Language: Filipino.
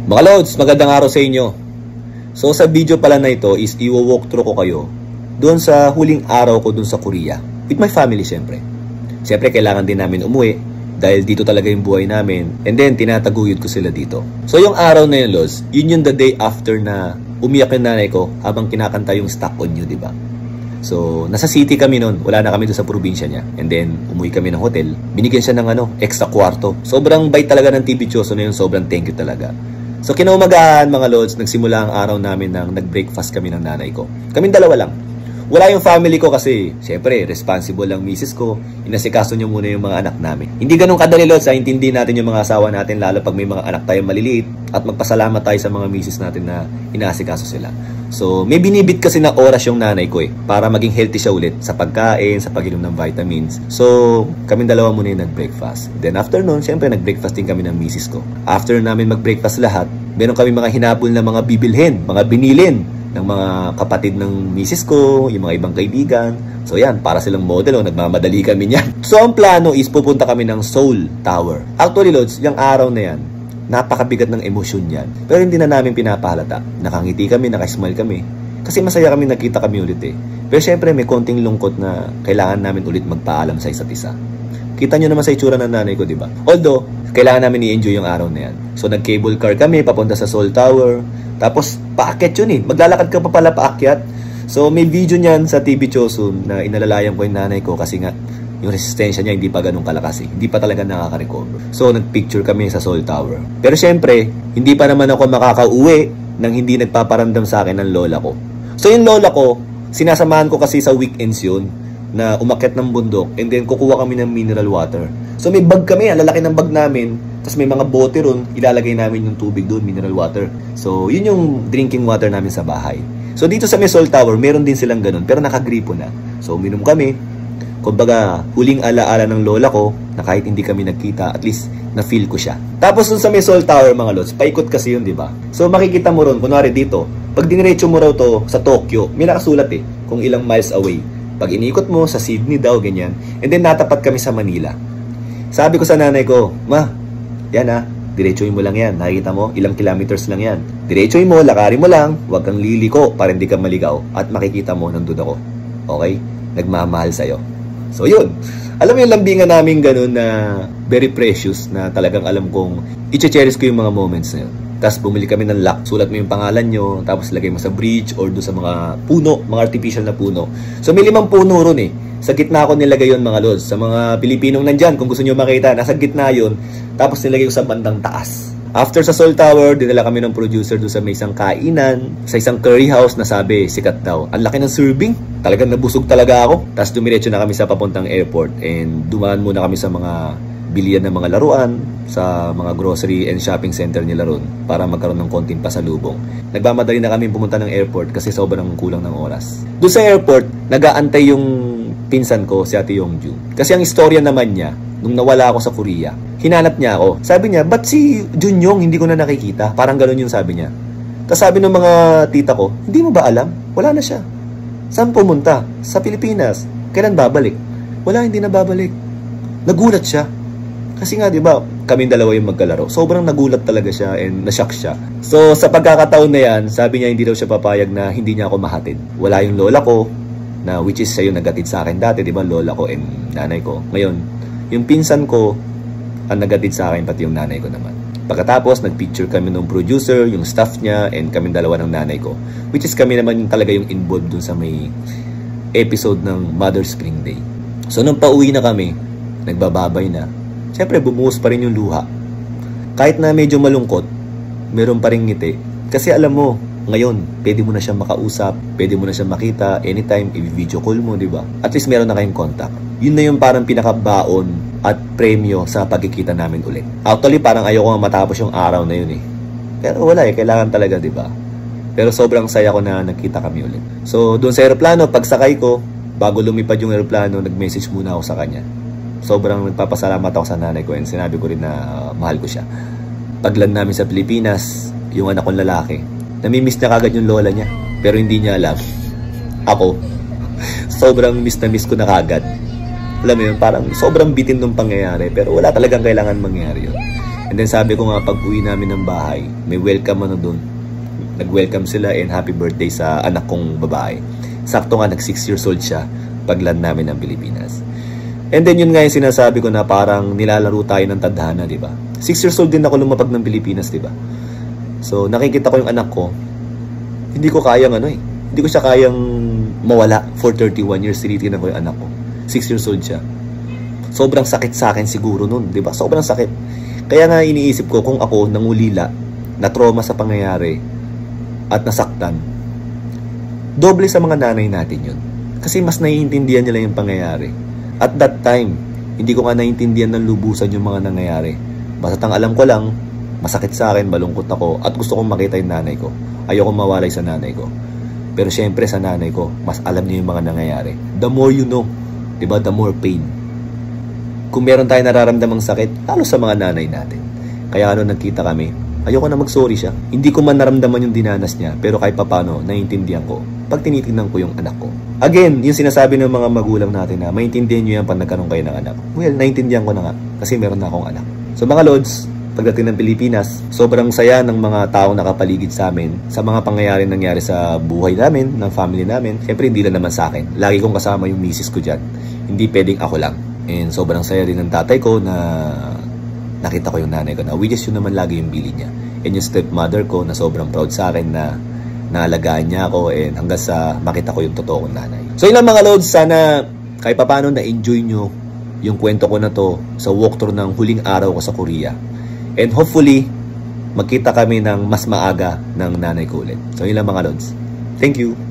Mga Lods, magandang araw sa inyo. So sa video pala na ito is i-walk through ko kayo doon sa huling araw ko doon sa Korea. With my family syempre. Syempre kailangan din namin umuwi dahil dito talaga yung buhay namin. And then tinataguyod ko sila dito. So yung araw na yun, Lods, yun yung the day after na umiyak yung nanay ko habang kinakanta yung Stuck on You, diba? So nasa city kami noon, wala na kami doon sa probinsya niya. And then umuwi kami ng hotel. Binigyan siya ng extra kwarto. Sobrang bait talaga ng TV Choso na yun, sobrang thank you talaga. So kinaumagahan mga Lods, nagsimula ang araw namin nang nag-breakfast kami ng nanay ko. Kaming dalawa lang. Wala yung family ko kasi, syempre, responsible ang misis ko. Inasikaso niyo muna yung mga anak namin. Hindi ganun kadali, Lods, intindi natin yung mga asawa natin, lalo pag may mga anak tayong maliliit. At magpasalamat tayo sa mga misis natin na inasikaso sila. So, may binibit kasi na oras yung nanay ko para maging healthy siya ulit sa pagkain, sa pag-inom ng vitamins. So, kaming dalawa muna yung nag-breakfast. Then after nun, syempre, nag-breakfast din kami ng misis ko. After namin mag-breakfast lahat, meron kami mga hinabol na mga bibilhin, mga binilin ng mga kapatid ng misis ko, yung mga ibang kaibigan. So yan, para silang model, nagmamadali kami niyan. So ang plano is pupunta kami ng Seoul Tower. Actually, Lods, yung araw na yan, napakabigat ng emosyon yan. Pero hindi na namin pinapahalata. Nakangiti kami, nakasmile kami. Kasi masaya kami, nakita kami ulit eh. Pero syempre may konting lungkot na kailangan namin ulit magpaalam sa isa't isa. Kita nyo naman sa itsura ng nanay ko, di ba? Although, kailangan namin i-enjoy yung araw na yan. So nag-cable car kami, papunta sa Seoul Tower. Tapos, paakyat yun eh. Maglalakad ka pa pala paakyat. So, may video niyan sa TV Chosun na inalalayan ko yung nanay ko kasi nga, yung resistensya niya hindi pa ganun kalakas eh. Hindi pa talaga nakaka-recover. So, nagpicture kami sa Seoul Tower. Pero syempre, hindi pa naman ako makakauwi nang hindi nagpaparamdam sa akin ng lola ko. So, yung lola ko, sinasamahan ko kasi sa weekends yun na umakyat ng bundok and then kukuha kami ng mineral water. So, may bag kami, ang lalaki ng bag namin. Tapos may mga bote ron, ilalagay namin yung tubig doon, mineral water. So, yun yung drinking water namin sa bahay. So, dito sa Seoul Tower, meron din silang ganun, pero nakagripo na. So, uminom kami. Kumbaga, huling alaala ng lola ko, na kahit hindi kami nagkita, at least, na-feel ko siya. Tapos dun sa Seoul Tower, mga Lods, paikot kasi yun, di ba? So, makikita mo ron, kunwari dito, pag diniretso mo raw to sa Tokyo, may nakasulat eh, kung ilang miles away. Pag inikot mo, sa Sydney daw, ganyan. And then, natapat kami sa Manila. Sabi ko sa nanay ko, Ma, yan diretsuhin mo lang yan. Nakikita mo, ilang kilometers lang yan. Diretsuhin mo, lakarin mo lang, huwag kang liliko para hindi ka maligaw. At makikita mo, nandun ako. Okay? Nagmamahal sa'yo. So yun. Alam mo yung lambingan namin ganun na very precious na talagang alam kong i-cherish ko yung mga moments na yun. Tapos bumili kami ng lock, sulat mo yung pangalan nyo, tapos lagay mo sa bridge or doon sa mga puno, mga artificial na puno. So may 5 puno ron eh. Sa gitna ko nilagay yun mga Lods. Sa mga Pilipinong nandyan, kung gusto nyo makita, nasa gitna yun. Tapos nilagay ko sa bandang taas. After sa Seoul Tower, dinala kami ng producer doon sa may isang kainan, sa isang curry house na sabi, sikat daw. Ang laki ng serving. Talagang nabusog talaga ako. Tapos dumiretso na kami sa papuntang airport and dumaan muna kami sa mga bilian ng mga laruan, sa mga grocery and shopping center nila ron para magkaroon ng konting pasalubong. Nagmamadali na kami pumunta ng airport kasi sobrang kulang ng oras. Doon sa airport, nag-aantay yung pinsan ko, si Ate Yongju. Kasi ang istorya naman niya, nung nawala ako sa Korea, hinanap niya ako. Sabi niya, ba't si Junyong hindi ko na nakikita? Parang ganun yung sabi niya. Tapos sabi ng mga tita ko, hindi mo ba alam? Wala na siya. Saan pumunta? Sa Pilipinas. Kailan babalik? Wala, hindi na babalik. Nagulat siya. Kasi nga, di ba, kaming dalawa yung magkalaro. Sobrang nagulat talaga siya and na-shock siya. So, sa pagkakataon na yan, sabi niya hindi daw siya papayag na hindi niya ako mahatid. Wala yung lola ko, na which is siya yung nagatid sa akin dati, di ba, lola ko and nanay ko. Ngayon, yung pinsan ko, ang nagatid sa akin, pati yung nanay ko naman. Pagkatapos, nagpicture kami ng producer, yung staff niya, and kaming dalawa ng nanay ko. Which is kami naman yung talaga yung involved dun sa may episode ng Mother's Spring Day. So, nung pauwi na kami, nagbababay na, siyempre, bumuhos pa rin yung luha. Kahit na medyo malungkot, meron pa rin ngiti. Kasi alam mo, ngayon, pwede mo na siya makausap, pwede mo na siya makita, anytime, i-video call mo, di ba? At least meron na kayong contact. Yun na yung parang pinakabaon at premyo sa pagkikita namin ulit. Actually, parang ayoko nga matapos yung araw na yun eh. Pero wala eh, kailangan talaga, di ba? Pero sobrang saya ko na nakita kami ulit. So, doon sa aeroplano, pagsakay ko, bago lumipad yung aeroplano, nag-message muna ako sa kanya. Sobrang nagpapasalamat ako sa nanay ko and sinabi ko rin na mahal ko siya. Pagland namin sa Pilipinas, yung anak kong lalaki, namimiss na kagad yung lola niya. Pero hindi niya alam. Ako, sobrang miss na miss ko na kagad. Alam mo yun, parang sobrang bitin nung pangyayari. Pero wala talagang kailangan mangyari yun. And And then sabi ko nga, pag uwi namin ng bahay, may welcome doon. Nag-welcome sila and happy birthday sa anak kong babae. Sakto nga, nag 6 years old siya pagland namin ng Pilipinas. And then yun nga yung sinasabi ko na parang nilalaro tayo ng tadhana, di ba? 6 years old din ako lumapag ng Pilipinas, di ba? So nakikita ko yung anak ko, hindi ko kayang hindi ko siya kayang mawala for 31 years. Tinitingnan ko yung anak ko. 6 years old siya. Sobrang sakit sa akin siguro nun, di ba? Sobrang sakit. Kaya nga iniisip ko kung ako nangulila, na trauma sa pangyayari, at nasaktan, doble sa mga nanay natin yun. Kasi mas naiintindihan nila yung pangyayari. At that time, hindi ko nga naiintindihan ng lubusan yung mga nangyayari. Basta ang alam ko lang, masakit sa akin, malungkot ako, at gusto kong makita yung nanay ko. Ayoko mawalay sa nanay ko. Pero syempre sa nanay ko, mas alam niya yung mga nangyayari. The more you know, diba? The more pain. Kung meron tayo nararamdamang sakit, lalo sa mga nanay natin. Kaya nagkita kami, ayoko na mag-sorry siya. Hindi ko man naramdaman yung dinanas niya, pero kahit papano, naiintindihan ko pag tinitingnan ko yung anak ko. Again, yung sinasabi ng mga magulang natin na maintindihan nyo yan pag nagkaroon kayo ng anak. Well, naiintindihan ko na nga kasi meron na akong anak. So mga Lods, pagdating ng Pilipinas, sobrang saya ng mga taong nakapaligid sa amin sa mga pangyayari nangyari sa buhay namin, ng family namin. Siyempre, hindi lang naman sa akin. Lagi kong kasama yung misis ko dyan. Hindi pwedeng ako lang. And sobrang saya din ng tatay ko na nakita ko yung nanay ko na which is yun naman lagi yung bili niya. And yung stepmother ko na sobrang proud sa akin na naalagaan niya ako and hanggang sa makita ko yung totoo kong nanay. So yun lang mga Lods, sana kahit paano na-enjoy nyo yung kwento ko na to sa walkthrough ng huling araw ko sa Korea. And hopefully, magkita kami ng mas maaga ng nanay ko ulit. So yun lang mga Lods. Thank you!